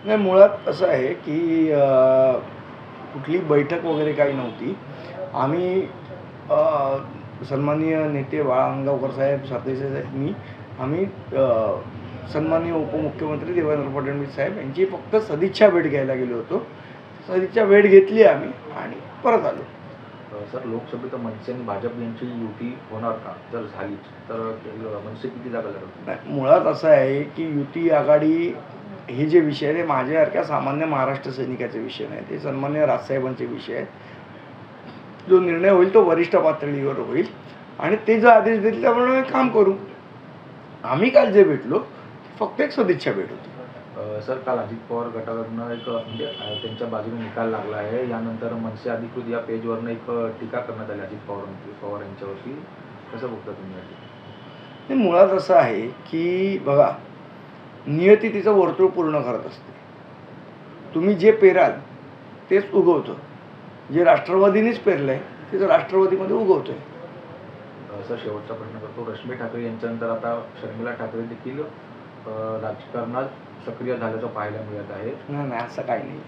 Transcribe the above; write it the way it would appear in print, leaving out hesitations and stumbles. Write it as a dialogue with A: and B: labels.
A: नाही, मुळात असं आहे की कुठली बैठक वगैरे काही नव्हती. आम्ही सन्माननीय नेते बाळा अंगावकर साहेब, सरदेसाई साहेब, आम्ही सन्माननीय उपमुख्यमंत्री देवेंद्र फडणवीस साहेब यांची फक्त सदिच्छा भेट घ्यायला गेलो होतो. सदिच्छा भेट घेतली आम्ही आणि परत आलो.
B: सर, लोकसभेत मनसे आणि भाजप यांची युती होणार का? जर झाली तर मनसे किती जागा लढवतील?
A: नाही, मुळात असं आहे की युती आघाडी हे जे विषय आहे ते माझ्यासारख्या सामान्य महाराष्ट्र सैनिकाचे विषय नाही, ते सन्मान्य राजसाहेबांचे विषय आहेत. जो निर्णय होईल तो वरिष्ठ पातळीवर होईल आणि ते जो आदेश देतील त्याप्रमाणे काम करू. आम्ही काल जे भेटलो फक्त एक सदिच्छा भेट होती.
B: सर, काल अजित पवार गटावरनं एक म्हणजे त्यांच्या बाजूने निकाल लागला आहे. यानंतर मनसे अधिकृत या पेजवरनं एक टीका करण्यात आली अजित पवार यांच्यावरती. कसं बघता तुम्ही?
A: मुळात असं आहे की बघा, नियती तिचं वर्तुळ पूर्ण करत असते. तुम्ही जे पेराल तेच उगवतं. जे राष्ट्रवादीनेच पेरलंय तेच राष्ट्रवादीमध्ये उगवतंय.
B: सर, शेवटचा प्रश्न करतो. रश्मी ठाकरे यांच्यानंतर आता शर्मिला ठाकरे देखील राजकारणात सक्रिय झाल्याचं पाहायला मिळत आहे.
A: नाही, असं काही नाही.